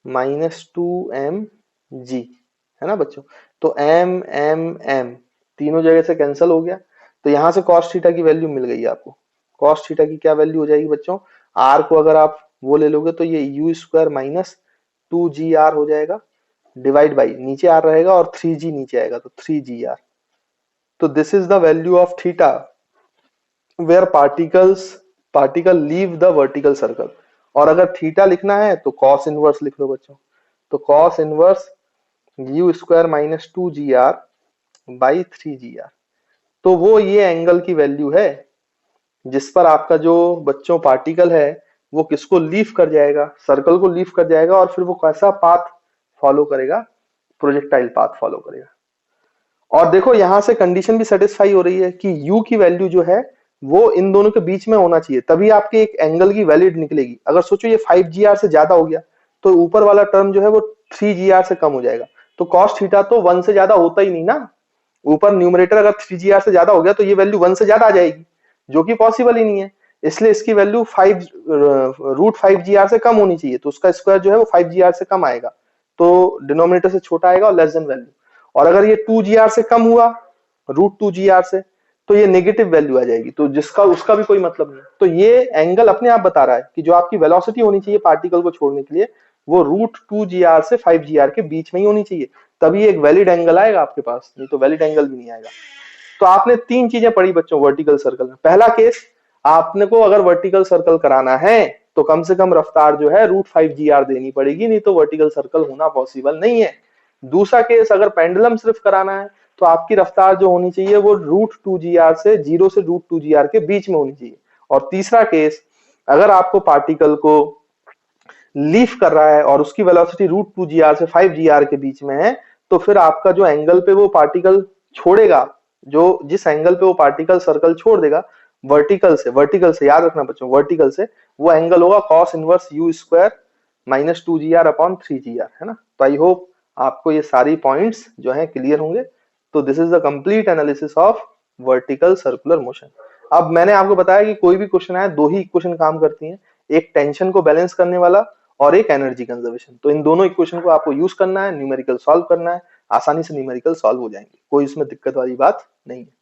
minus 2 M G, है ना बच्चों। तो एम एम एम तीनों जगह से कैंसिल हो गया, तो यहां से cos थीटा की वैल्यू मिल गई आपको। cos थीटा की क्या वैल्यू हो जाएगी बच्चों, r को अगर आप वो ले लोगे तो ये यू स्क्वायर माइनस 2gr हो जाएगा, डिवाइड बाई नीचे r रहेगा और 3g नीचे आएगा, तो 3gr। तो this is the value of theta where particle leave the vertical circle. और अगर थीटा लिखना है तो cos इनवर्स लिख लो बच्चों, तो cos inverse you square minus 2gr by 3gr, तो वो ये एंगल की वैल्यू है जिस पर आपका जो बच्चों पार्टिकल है वो किसको लीव कर जाएगा, सर्कल को लीव कर जाएगा, और फिर वो कैसा पाथ फॉलो करेगा, प्रोजेक्टाइल पाथ फॉलो करेगा। और देखो यहां से कंडीशन भी सेटिस्फाई हो रही है कि u की वैल्यू जो है वो इन दोनों के बीच में होना चाहिए, तभी आपके एक एंगल की वैल्यूड निकलेगी। अगर सोचो ये 5gr से ज्यादा हो गया तो ऊपर वाला टर्म जो है वो 3gr से कम हो जाएगा, तो cos थीटा तो 1 से ज्यादा होता ही नहीं ना। ऊपर न्यूमरेटर अगर 3gr से ज्यादा हो गया तो ये वैल्यू 1 से ज्यादा आ जाएगी, जो कि पॉसिबल ही नहीं है। इसलिए इसकी वैल्यू 5 रूट 5gr से कम होनी चाहिए, तो उसका स्क्वायर जो है वो 5gr से कम आएगा, तो डिनोमिनेटर से छोटा आएगा और लेस देन वैल्यू। और अगर ये 2gr से कम हुआ रूट 2gr से, तो ये नेगेटिव वैल्यू आ जाएगी, तो जिसका उसका भी कोई मतलब नहीं। तो ये एंगल अपने आप बता रहा है कि जो आपकी वेलोसिटी होनी चाहिए पार्टिकल को छोड़ने के लिए वो रूट 2gr से 5gr के बीच में ही होनी चाहिए, तभी एक वैलिड एंगल आएगा आपके पास, नहीं तो वैलिड एंगल भी नहीं आएगा। तो आपने तीन चीजें पढ़ी बच्चों वर्टिकल सर्कल में। पहला केस, आपने को अगर वर्टिकल सर्कल कराना है तो कम से कम रफ्तार जो है रूट 5gr देनी पड़ेगी, नहीं तो वर्टिकल सर्कल होना पॉसिबल नहीं है। दूसरा केस, अगर पेंडुलम सिर्फ कराना है तो आपकी रफ्तार जो होनी चाहिए वो रूट 2gr से 0 से रूट 2gr के बीच में होनी चाहिए। और तीसरा केस, अगर आपको पार्टिकल को लीफ कर रहा है और उसकी वेलोसिटी रूट 2gr से 5gr के बीच में है, तो फिर आपका जो एंगल पे वो पार्टिकल छोड़ेगा, जो जिस एंगल पे वो पार्टिकल सर्कल छोड़ देगा वर्टिकल से याद रखना बच्चों, वर्टिकल से, वो एंगल होगा cos inverse u square minus 2gr upon 3gr, है ना। तो आई होप आपको ये सारी पॉइंट्स जो है क्लियर होंगे। तो this is the complete analysis of vertical circular motion. अब मैंने आपको बताया कि कोई भी क्वेश्चन आए, दो ही इक्वेशन काम करती हैं, एक टेंशन को बैलेंस करने वाला और एक एनर्जी कंजर्वेशन। तो इन दोनों इक्वेशन को आपको यूज करना है, न्यूमेरिकल सॉल्व करना है, आसानी से न्यूमेरिकल सॉल्व हो जाएंगे, कोई इसमें दिक्कत वाली बात नहीं है।